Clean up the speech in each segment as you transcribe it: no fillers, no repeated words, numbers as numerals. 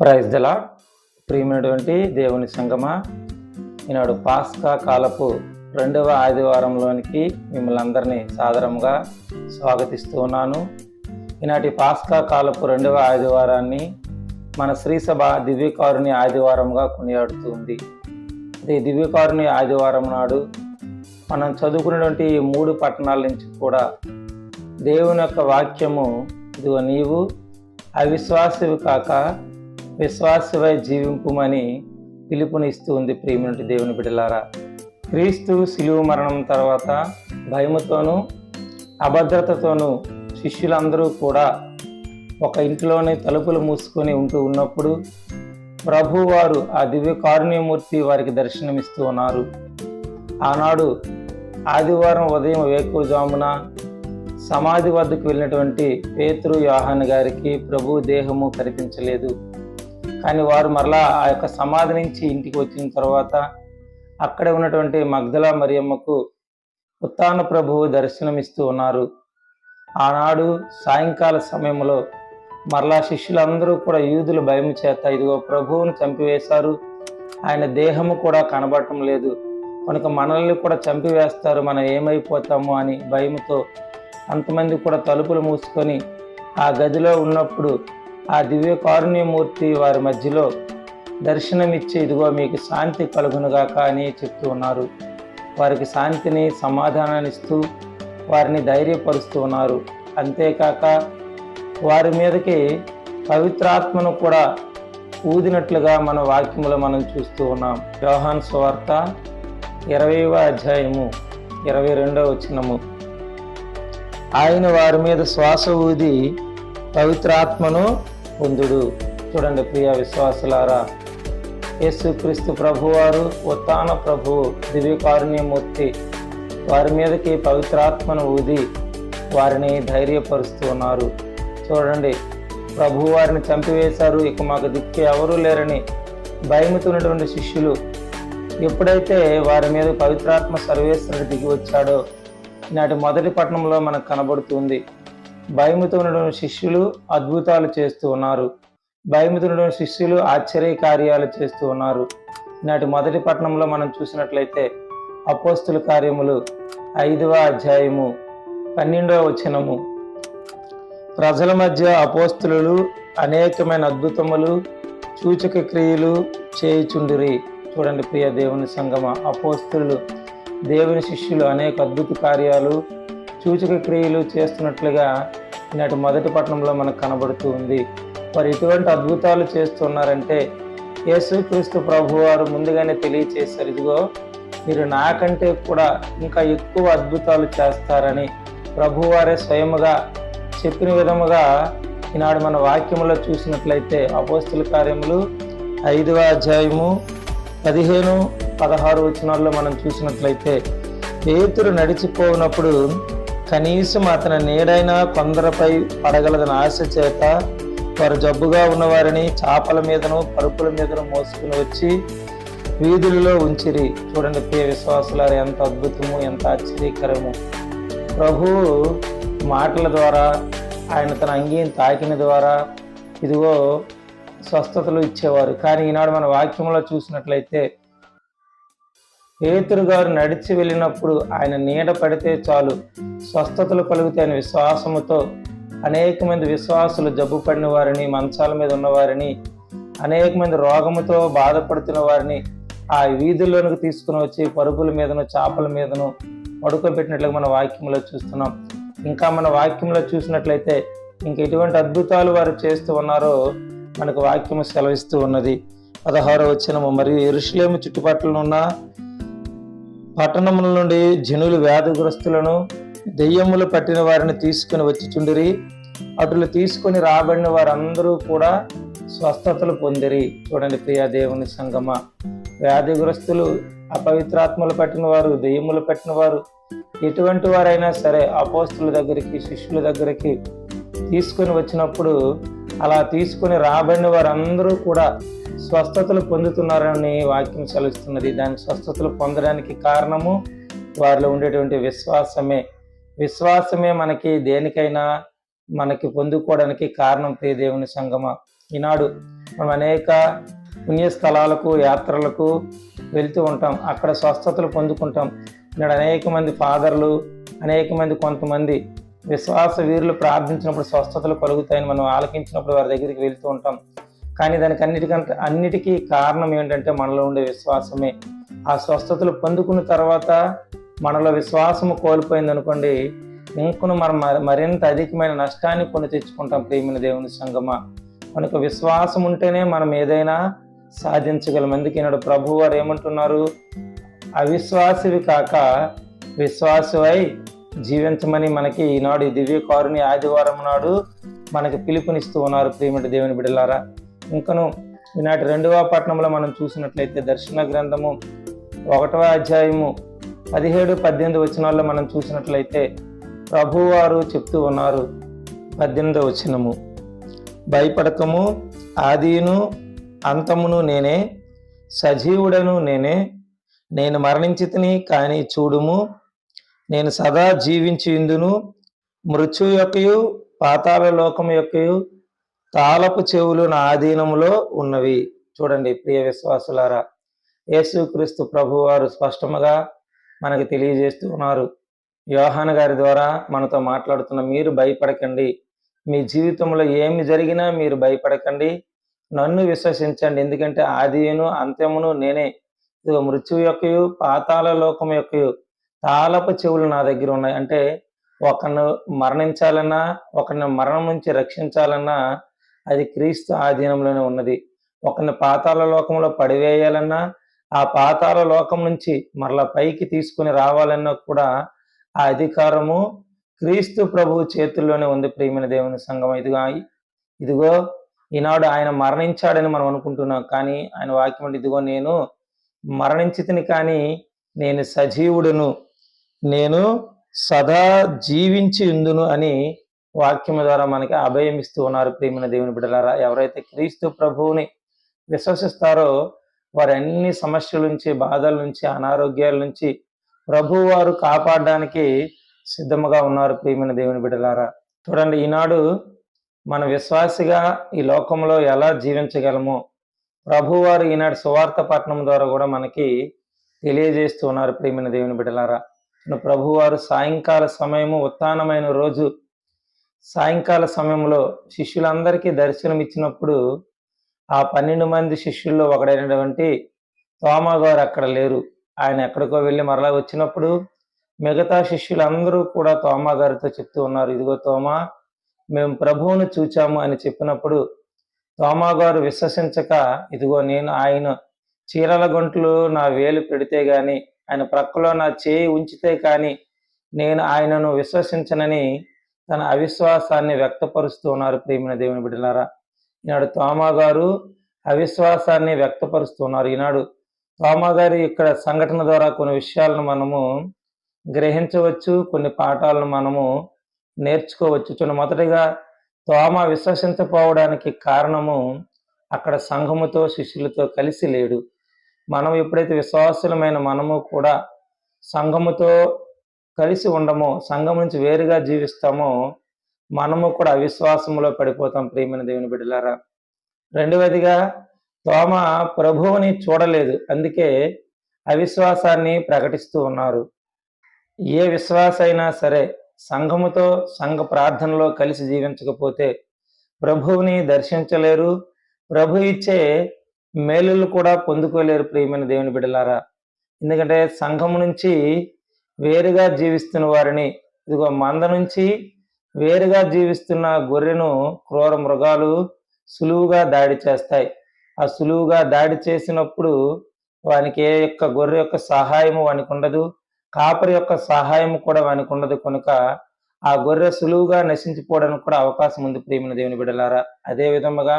Praise the lord. ప్రియమైనటువంటి దేవుని సంగమా, ఈనాడు పాస్కా కాలపు 2వ ఆదివారంలోనికి మిమ్మల్ని అందరినీ సాదరంగా స్వాగతిస్తూ ఉన్నాను. ఈనాటి పాస్కా కాలపు 2వ ఆదివారాన్ని మన శ్రీసభ దివ్యకారుని ఆదివారంగా కొనియాడుతూ ఉంది. ఈ దివ్యకారుని ఆదివారం నాడు మనం చదువుకున్నటువంటి ఈ 3 పట్టణాల నుంచి కూడా దేవుని యొక్క వాక్యము, ఇదిగో నీవు అవిశ్వాసివి కాక విశ్వాసవై జీవింపుమని పిలుపునిస్తూ ఉంది. ప్రియమైన దేవుని బిడ్డలారా, క్రీస్తు శిలువ మరణం తర్వాత భయముతోనూ అభద్రతతోనూ శిష్యులందరూ కూడా ఒక ఇంట్లోనే తలుపులు మూసుకొని ఉన్నప్పుడు ప్రభువారు ఆ దివ్య కారుణ్యమూర్తి వారికి దర్శనమిస్తూ ఉన్నారు. ఆనాడు ఆదివారం ఉదయం వేకువజామున సమాధి వద్దకు వెళ్ళినటువంటి పేతురు, యోహాను గారికి ప్రభు దేహము కనిపించలేదు. కానీ వారు మరలా ఆ యొక్క సమాధి నుంచి ఇంటికి వచ్చిన తర్వాత అక్కడే ఉన్నటువంటి మగ్దలా మరియమ్మకు ఉత్థాన ప్రభువు దర్శనమిస్తూ ఉన్నారు. ఆనాడు సాయంకాల సమయంలో మరలా శిష్యులందరూ కూడా యూదుల భయం చేత ఇదిగో ప్రభువును చంపివేశారు, ఆయన దేహము కూడా కనబడటం లేదు కనుక మనల్ని కూడా చంపివేస్తారు, మనం ఏమైపోతాము అని భయముతో అంతమంది కూడా తలుపులు మూసుకొని ఆ గదిలో ఉన్నప్పుడు ఆ దివ్య కారుణ్యమూర్తి వారి మధ్యలో దర్శనమిచ్చి ఇదిగో మీకు శాంతి కలుగునుగాక అని చెప్తూ ఉన్నారు. వారికి శాంతిని, సమాధానాన్ని ఇస్తూ వారిని ధైర్యపరుస్తూ ఉన్నారు. అంతేకాక వారి మీదకి పవిత్రాత్మను కూడా ఊదినట్లుగా మన వాక్యములో మనం చూస్తూ ఉన్నాం. యోహాను సువార్త 20వ అధ్యాయము 22వ వచనము, ఆయన వారి మీద శ్వాస ఊది పవిత్రాత్మను పొందుడు. చూడండి ప్రియ విశ్వాసులారా, యేసుక్రీస్తు ప్రభువారు, ఉత్థాన ప్రభువు, దివ్య కారుణ్యమూర్తి వారి మీదకి పవిత్రాత్మను ఊది వారిని ధైర్యపరుస్తూ ఉన్నారు. చూడండి, ప్రభు వారిని చంపివేశారు, ఇక మాకు దిక్కు ఎవరూ లేరని భయముతున్నటువంటి శిష్యులు ఎప్పుడైతే వారి మీద పవిత్రాత్మ సర్వేశ్వరుడు దిగి వచ్చాడో ఈనాటి మొదటి పట్టణంలో మనకు కనబడుతుంది. భయముతో ఉన్నటువంటి శిష్యులు అద్భుతాలు చేస్తూ ఉన్నారు. భయముతో ఉన్నటువంటి శిష్యులు ఆశ్చర్య కార్యాలు చేస్తూ ఉన్నారు. ఈనాటి మొదటి పట్టణంలో మనం చూసినట్లయితే అపోస్తుల కార్యములు 5వ అధ్యాయము 12వ వచనము, ప్రజల మధ్య అపోస్తులు అనేకమైన అద్భుతములు సూచక క్రియలు చేయుచుండిరి. చూడండి ప్రియ దేవుని సంగమ, అపోస్తులు దేవుని శిష్యులు అనేక అద్భుత కార్యాలు సూచక క్రియలు చేస్తున్నట్లుగా ఈనాటి మొదటి పట్టణంలో మనకు కనబడుతూ ఉంది. వారు ఎటువంటి అద్భుతాలు చేస్తున్నారంటే యేసుక్రీస్తు ప్రభువారు ముందుగానే తెలియచేశారు, ఇదిగో మీరు నాకంటే కూడా ఇంకా ఎక్కువ అద్భుతాలు చేస్తారని ప్రభువారే స్వయముగా చెప్పిన విధముగా ఈనాడు మన వాక్యములో చూసినట్లయితే అపోస్తుల కార్యములు 5వ అధ్యాయము 15-16 వచనాల్లో మనం చూసినట్లయితే పేతురు నడిచిపోయినప్పుడు కనీసం అతని నీడైనా కొందరిపై పడగలదని ఆశ చేత వారు జబ్బుగా ఉన్నవారిని చాపల మీదను పరుపుల మీదను మోసుకుని వచ్చి వీధులలో ఉంచిరి. చూడండి ప్రియ విశ్వాసులారు, ఎంత అద్భుతము, ఎంత ఆశ్చర్యకరము. ప్రభువు మాటల ద్వారా, ఆయన తన అంగీని తాకిన ద్వారా ఇదిగో స్వస్థతలు ఇచ్చేవారు. కానీ ఈనాడు మన వాక్యంలో చూసినట్లయితే పేతురు గారు నడిచి వెళ్ళినప్పుడు ఆయన నీడ పడితే చాలు స్వస్థతలు కలుగుతాయని విశ్వాసముతో అనేక మంది విశ్వాసులు జబ్బు పడిన వారిని, మంచాల మీద ఉన్నవారిని, అనేక మంది రోగముతో బాధపడుతున్న వారిని ఆ వీధుల్లోనికి తీసుకుని వచ్చి పరుపుల మీదను చాపల మీదను పడుకోబెట్టినట్లుగా మన వాక్యంలో చూస్తున్నాం. ఇంకా మన వాక్యంలో చూసినట్లయితే ఇంక ఎటువంటి అద్భుతాలు వారు చేస్తూ ఉన్నారో మనకు వాక్యము సెలవిస్తూ ఉన్నది. 16వ వచనము, మరియు యెరూషలేము చుట్టుపక్కల ఉన్న పట్టణముల నుండి జనులు వ్యాధిగ్రస్తులను, దెయ్యములు పట్టిన వారిని తీసుకుని వచ్చిచుండిరి. అటులు తీసుకొని రాబడిన వారందరూ కూడా స్వస్థతలు పొందిరి. చూడండి ప్రియ దేవుని సంగమ, వ్యాధిగ్రస్తులు, అపవిత్రాత్మలు పట్టిన వారు, దెయ్యములు పట్టిన వారు, ఎటువంటి వారైనా సరే అపోస్తుల దగ్గరికి, శిష్యుల దగ్గరికి తీసుకొని వచ్చినప్పుడు అలా తీసుకుని రాబడిన వారందరూ కూడా స్వస్థతలు పొందుతున్నారని వాక్యం సెలవుస్తున్నది. దానికి స్వస్థతలు పొందడానికి కారణము వారిలో ఉండేటువంటి విశ్వాసమే. విశ్వాసమే మనకి దేనికైనా మనకి పొందుకోవడానికి కారణం. ప్రియ దేవుని సంగమ, ఈనాడు మనం అనేక పుణ్యస్థలాలకు యాత్రలకు వెళ్తూ ఉంటాం, అక్కడ స్వస్థతలు పొందుకుంటాం. ఇక్కడ అనేక మంది ఫాదర్లు, అనేక మంది కొంతమంది విశ్వాస వీరులు ప్రార్థించినప్పుడు స్వస్థతలు కలుగుతాయని మనం ఆలకించినప్పుడు వారి దగ్గరికి వెళ్తూ ఉంటాం. కానీ దానికి అన్నిటికీ కారణం ఏంటంటే మనలో ఉండే విశ్వాసమే. ఆ స్వస్థతలు పొందుకున్న తర్వాత మనలో విశ్వాసము కోల్పోయింది అనుకోండి, ఇంకొను మనం మరింత అధికమైన నష్టాన్ని కొని తెచ్చుకుంటాం. ప్రియమైన దేవుని సంగమా, మనకు విశ్వాసం ఉంటేనే మనం ఏదైనా సాధించగలం. అందుకే ఈనాడు ప్రభువు వారు ఏమంటున్నారు? అవిశ్వాసివి కాక విశ్వాసవై జీవించమని మనకి ఈనాడు ఈ దివ్య కారుని ఆదివారం నాడు మనకి పిలుపునిస్తూ ఉన్నారు. ప్రియమైన దేవుని బిడ్డలారా, ఇంకను ఈనాటి 2వ పట్టణంలో మనం చూసినట్లయితే దర్శన గ్రంథము 1వ అధ్యాయము 17-18 వచనాల్లో మనం చూసినట్లయితే ప్రభువారు చెప్తూ ఉన్నారు. 18వ వచనము, భయపడకము, ఆదియును అంతమును నేనే, సజీవుడను నేనే, నేను మరణించితిని కానీ చూడుము, నేను సదా జీవించి ఇందును, మృత్యు యొక్కయు పాతాళ లోకము యొక్కయు తాళపు చెవులు నా ఆధీనములో ఉన్నవి. చూడండి ప్రియ విశ్వాసులారా, యేసుక్రీస్తు ప్రభువారు స్పష్టముగా మనకు తెలియజేస్తూ ఉన్నారు. యోహాను గారి ద్వారా మనతో మాట్లాడుతున్న, మీరు భయపడకండి, మీ జీవితంలో ఏమి జరిగినా మీరు భయపడకండి, నన్ను విశ్వసించండి, ఎందుకంటే ఆదియును అంత్యమును నేనే. ఇదిగో మృత్యు యొక్కయు పాతాళ లోకం యొక్కయు తాళపు చెవులు నా దగ్గర ఉన్నాయి. అంటే ఒకరిని మరణించాలన్నా, ఒకరిని మరణం నుంచి రక్షించాలన్నా అది క్రీస్తు ఆధీనంలోనే ఉన్నది. ఒకరిని పాతాళ లోకంలో పడివేయాలన్నా, ఆ పాతాళ లోకం నుంచి మరలా పైకి తీసుకుని రావాలన్నా కూడా ఆ అధికారము క్రీస్తు ప్రభువు చేతుల్లోనే ఉంది. ప్రియమైన దేవుని సంఘం, ఇదిగో ఈనాడు ఆయన మరణించాడని మనం అనుకుంటున్నాం, కానీ ఆయన వాక్యం అంటే, ఇదిగో నేను మరణించితిని కానీ నేను సజీవుడును, నేను సదా జీవించి ఉందును అని వాక్యం ద్వారా మనకి అభయం ఇస్తూ ఉన్నారు. ప్రియమైన దేవుని బిడ్డలారా, ఎవరైతే క్రీస్తు ప్రభువుని విశ్వసిస్తారో వారు అన్ని సమస్యల నుంచి, బాధల నుంచి, అనారోగ్యాల నుంచి ప్రభువారు కాపాడడానికి సిద్ధముగా ఉన్నారు. ప్రియమైన దేవుని బిడ్డలారా, చూడండి, ఈనాడు మన విశ్వాసిగా ఈ లోకంలో ఎలా జీవించగలమో ప్రభువారు ఈనాడు సువార్త పట్టణం ద్వారా కూడా మనకి తెలియజేస్తూ ఉన్నారు. ప్రియమైన దేవుని బిడ్డలారా, ప్రభువారు సాయంకాల సమయము, ఉత్థానమైన రోజు సాయంకాల సమయంలో శిష్యులందరికీ దర్శనం ఇచ్చినప్పుడు ఆ 12 మంది శిష్యుల్లో ఒకడైనటువంటి తోమా గారు అక్కడ లేరు. ఆయన ఎక్కడికో వెళ్ళి మరలా వచ్చినప్పుడు మిగతా శిష్యులందరూ కూడా తోమా గారితో చెప్తూ ఉన్నారు, ఇదిగో తోమా, మేము ప్రభువును చూచాము అని చెప్పినప్పుడు తోమా గారు విశ్వసించక, ఇదిగో నేను ఆయన చీరల గొంట్లు నా వేలు పెడితే గాని, ఆయన ప్రక్కలో నా చేయి ఉంచితే కానీ నేను ఆయనను విశ్వసించనని తన అవిశ్వాసాన్ని వ్యక్తపరుస్తూ ఉన్నారు. ప్రియమైన దేవుని బిడ్డలారా, ఈనాడు తోమా గారు అవిశ్వాసాన్ని వ్యక్తపరుస్తున్నారు. ఈనాడు తోమా గారి ఇక్కడ సంఘటన ద్వారా కొన్ని విషయాలను మనము గ్రహించవచ్చు, కొన్ని పాఠాలను మనము నేర్చుకోవచ్చు. మొదటిగా తోమా విశ్వసించకపోవడానికి కారణము అక్కడ సంఘముతో, శిష్యులతో కలిసి లేడు. మనం ఎప్పుడైతే విశ్వాసులమైన మనము కూడా సంఘముతో కలిసి ఉండమో, సంఘం నుంచి వేరుగా జీవిస్తామో మనము కూడా అవిశ్వాసంలో పడిపోతాం. ప్రియమైన దేవుని బిడ్డలారా, రెండవదిగా తోమా ప్రభువుని చూడలేదు, అందుకే అవిశ్వాసాన్ని ప్రకటిస్తూ ఉన్నారు. ఏ విశ్వాస అయినా సరే సంఘముతో, సంఘ ప్రార్థనలో కలిసి జీవించకపోతే ప్రభువుని దర్శించలేరు, ప్రభు ఇచ్చే మేలులు కూడా పొందుకోలేరు. ప్రియమైన దేవుని బిడ్డలారా, ఎందుకంటే సంఘము నుంచి వేరుగా జీవిస్తున్న వారిని, ఇదిగో మంద నుంచి వేరుగా జీవిస్తున్న గొర్రెను క్రూర మృగాలు సులువుగా దాడి చేస్తాయి. ఆ సులువుగా దాడి చేసినప్పుడు వానికి ఏ యొక్క గొర్రె యొక్క సహాయము వానికి ఉండదు, కాపరి యొక్క సహాయం కూడా వానికి ఉండదు. కనుక ఆ గొర్రె సులువుగా నశించిపోవడానికి కూడా అవకాశం ఉంది. ప్రియమైన దేవుని బిడ్డలారా, అదే విధముగా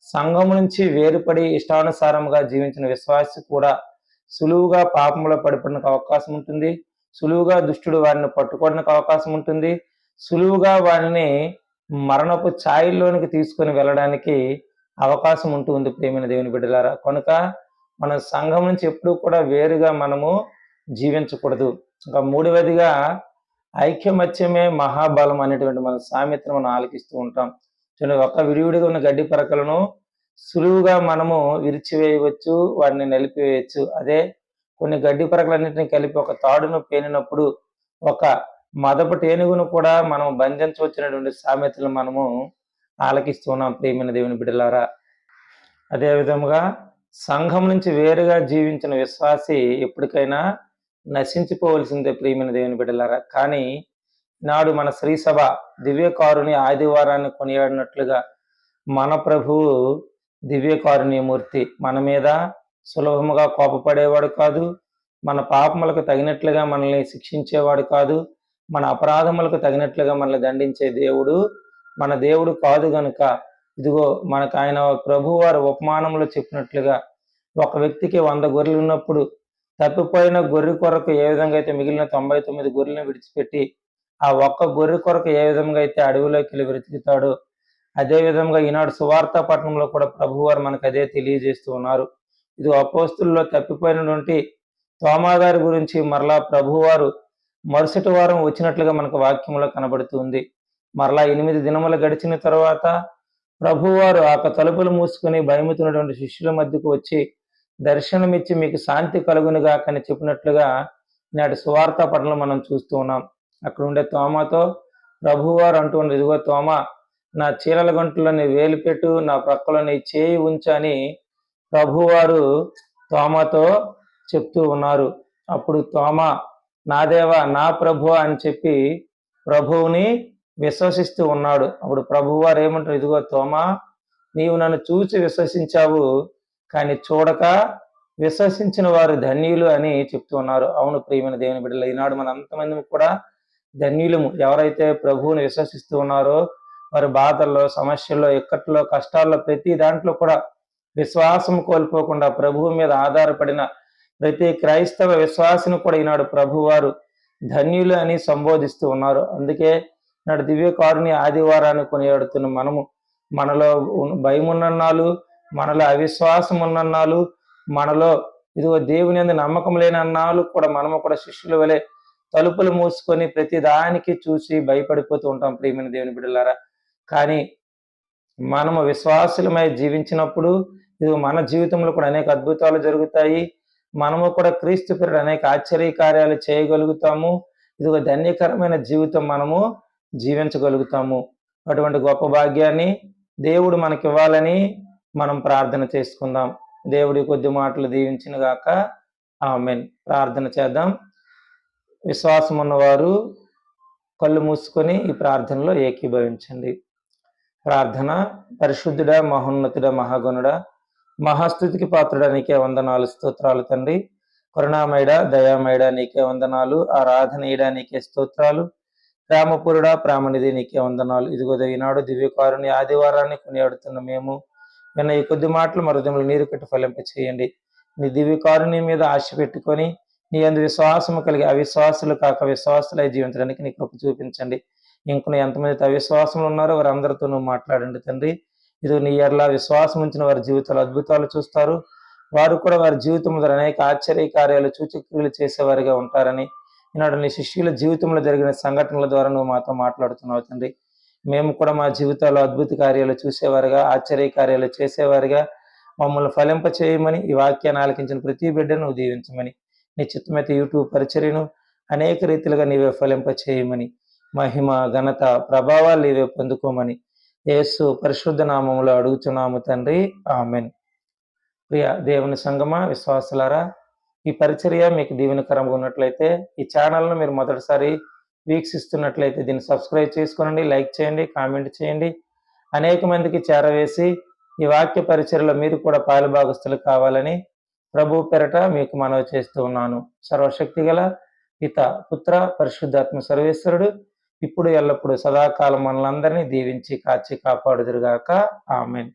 సంఘము నుంచి వేరుపడి ఇష్టానుసారముగా జీవించిన విశ్వాసి కూడా సులువుగా పాపంలో పడిపోవడానికి అవకాశం ఉంటుంది, సులువుగా దుష్టుడు వారిని పట్టుకోవడానికి అవకాశం ఉంటుంది, సులువుగా వారిని మరణపు ఛాయల్లోనికి తీసుకొని వెళ్ళడానికి అవకాశం ఉంటుంది. ప్రియమైన దేవుని బిడ్డలారా, కనుక మన సంఘం నుంచి ఎప్పుడూ కూడా వేరుగా మనము జీవించకూడదు. ఇంకా మూడవదిగా ఐక్యమత్యమే మహాబలం అనేటువంటి మన సామెతను మనం ఆలకిస్తూ ఉంటాం. చూడండి, ఒక విడివిడిగా ఉన్న గడ్డి పరకలను సులువుగా మనము విరిచివేయవచ్చు, వాటిని నలిపివేయచ్చు. అదే కొన్ని గడ్డి పరకలన్నింటినీ కలిపి ఒక తాడును పేనినప్పుడు ఒక మదపు టేనుగును కూడా మనం బంధించవచ్చినటువంటి సామెతలు మనము ఆలకిస్తున్నాం ప్రియమైన దేవుని బిడ్డలారా. అదే విధముగా సంఘం నుంచి వేరుగా జీవించిన విశ్వాసి ఎప్పటికైనా నశించిపోవలసిందే ప్రియమైన దేవుని బిడ్డలారా. కానీ నాడు మన శ్రీసభ దివ్యకారుని ఆదివారాన్ని కొనియాడినట్లుగా మన ప్రభువు దివ్యకారుణ్యమూర్తి మన మీద సులభముగా కోపపడేవాడు కాదు, మన పాపములకు తగినట్లుగా మనల్ని శిక్షించేవాడు కాదు, మన అపరాధములకు తగినట్లుగా మనల్ని దండించే దేవుడు మన దేవుడు కాదు గనుక, ఇదిగో మనకు ఆయన ప్రభువారు ఉపమానంలో చెప్పినట్లుగా ఒక వ్యక్తికి 100 గొర్రెలు ఉన్నప్పుడు తప్పిపోయిన గొర్రె కొరకు ఏ విధంగా అయితే మిగిలిన 99 గొర్రెలను విడిచిపెట్టి ఆ ఒక్క గొర్రె కొరకు ఏ విధంగా అయితే అడవిలోకి వెళ్ళి వెతుకుతాడో, అదే విధంగా ఈనాడు సువార్త పట్టణంలో కూడా ప్రభువారు మనకు అదే తెలియజేస్తూ ఉన్నారు. ఇది అపోస్తుల్లో తప్పిపోయినటువంటి తోమాగారి గురించి మరలా ప్రభువారు మరుసటి వారం వచ్చినట్లుగా మనకు వాక్యంలో కనబడుతుంది. మరలా 8 దినములు గడిచిన తర్వాత ప్రభువారు ఆ తలుపులు మూసుకొని భయముతున్నటువంటి శిష్యుల మధ్యకు వచ్చి దర్శనమిచ్చి మీకు శాంతి కలుగునుగాక అని చెప్పినట్లుగా నాటి సువార్త పట్టణంలో మనం చూస్తూ ఉన్నాం. అక్కడ ఉండే తోమాతో ప్రభువారు అంటూ ఇదిగో తోమా, నా చీరల గంటులో నీ వేలు పెట్టు, నా ప్రక్కలో నీ చేయి ఉంచు అని ప్రభువారు తోమాతో చెప్తూ ఉన్నారు. అప్పుడు తోమా నా దేవా నా ప్రభువా అని చెప్పి ప్రభువుని విశ్వసిస్తూ ఉన్నాడు. అప్పుడు ప్రభువారు ఏమంటారు, ఇదిగో తోమా, నీవు నన్ను చూసి విశ్వసించావు, కానీ చూడక విశ్వసించిన వారు ధన్యులు అని చెప్తూ ఉన్నారు. అవును ప్రియమైన దేవుని బిడ్డలు, ఈనాడు మన అంతమంది కూడా ధన్యులము. ఎవరైతే ప్రభువుని విశ్వసిస్తూ ఉన్నారో వారి బాధల్లో, సమస్యల్లో, ఇక్కట్లో, కష్టాల్లో ప్రతి దాంట్లో కూడా విశ్వాసం కోల్పోకుండా ప్రభువు మీద ఆధారపడిన ప్రతి క్రైస్తవ విశ్వాసిని కూడా ఈనాడు ప్రభువారు ధన్యులు అని సంబోధిస్తూ ఉన్నారు. అందుకే నాడు దివ్యకారుని ఆదివారాన్ని కొనియాడుతున్న మనము మనలో భయం ఉన్నన్నాళ్ళు, మనలో అవిశ్వాసం ఉన్నన్నాళ్ళు, మనలో ఇదిగో దేవుని యందు నమ్మకం లేని అన్నాళ్ళు కూడా మనము కూడా శిష్యుల వలె తలుపులు మూసుకొని ప్రతి దానికి చూసి భయపడిపోతూ ఉంటాం ప్రియమైన దేవుని బిడ్డలారా. కానీ మనము విశ్వాసులమై జీవించినప్పుడు ఇదిగో మన జీవితంలో కూడా అనేక అద్భుతాలు జరుగుతాయి. మనము కూడా క్రీస్తు పేరిట అనేక ఆశ్చర్య కార్యాలు చేయగలుగుతాము. ఇదిగో ధన్యకరమైన జీవితం మనము జీవించగలుగుతాము. అటువంటి గొప్ప భాగ్యాన్ని దేవుడు మనకివ్వాలని మనం ప్రార్థన చేసుకుందాం. దేవుడి కొద్ది మాటలు దీవించిన గాక. ఆమేన్. ప్రార్థన చేద్దాం. విశ్వాసం ఉన్నవారు కళ్ళు మూసుకొని ఈ ప్రార్థనలో ఏకీభవించండి. ప్రార్థన. పరిశుద్ధుడ, మహోన్నతుడ, మహాగణుడ, మహాస్తుతికి పాత్రుడ, నీకే వందనాలు, స్తోత్రాలు తండ్రి. కరుణామయుడ, దయామయుడ, నీకే వందనాలు. ఆరాధనీయుడ, నీకే స్తోత్రాలు. ప్రేమపురుడ, ప్రేమనిధి, నీకే వందనాలు. ఇదిగో ఈనాడు దివ్యకారుని ఆదివారాన్ని కొనియాడుతున్న మేము విన్న ఈ కొద్ది మాటలు మా హృదయంలో నీరు పెట్టి ఫలింప చేయండి. నీ దివ్యకారుని మీద ఆశ పెట్టుకొని నీ యందు విశ్వాసము కలిగి అవిశ్వాసులు కాక విశ్వాసులై జీవించడానికి నీ కృప చూపించండి. ఇంకొన్ని ఎంతమంది అవిశ్వాసంలో ఉన్నారో వారందరితో నువ్వు మాట్లాడండి తండ్రి. ఇది నీ ఎడల విశ్వాసం ఉంచిన వారి జీవితాలు అద్భుతాలు చూస్తారు. వారు కూడా వారి జీవితంలో అనేక ఆశ్చర్య కార్యాలు సూచక్రియలు చేసేవారిగా ఉంటారని ఈనాడు నీ శిష్యుల జీవితంలో జరిగిన సంఘటనల ద్వారా నువ్వు మాతో మాట్లాడుతున్నావు తండ్రి. మేము కూడా మా జీవితాల్లో అద్భుత కార్యాలు చూసేవారుగా, ఆశ్చర్య కార్యాలు చేసేవారుగా మమ్మల్ని ఫలింప చేయమని, ఈ వాక్యాన్ని ఆలకించిన ప్రతి బిడ్డను నువ్వు దీవించమని, నీ చిత్తమైతే యూట్యూబ్ పరిచర్యను అనేక రీతిలుగా నీవే ఫలింప చేయమని, మహిమ, ఘనత, ప్రభావాలు నీవే పొందుకోమని యేసు పరిశుద్ధ నామములో అడుగుతున్నాము తండ్రి. ఆమెన్. ప్రియ దేవుని సంగమా, విశ్వాసులారా, ఈ పరిచర్య మీకు దీవెనకరంగా ఉన్నట్లయితే ఈ ఛానల్ను మీరు మొదటిసారి వీక్షిస్తున్నట్లయితే దీన్ని సబ్స్క్రైబ్ చేసుకోనండి, లైక్ చేయండి, కామెంట్ చేయండి. అనేక మందికి చేరవేసి ఈ వాక్య పరిచర్యలో మీరు కూడా పాలుభాగస్తులు కావాలని ప్రభు పేరట మీకు మనవి చేస్తూ ఉన్నాను. సర్వశక్తి గల పిత, పుత్ర, పరిశుద్ధాత్మ సర్వేశ్వరుడు ఇప్పుడు ఎల్లప్పుడూ సదాకాలం మనలందరినీ దీవించి కాచి కాపాడుదురుగాక. ఆమెన్.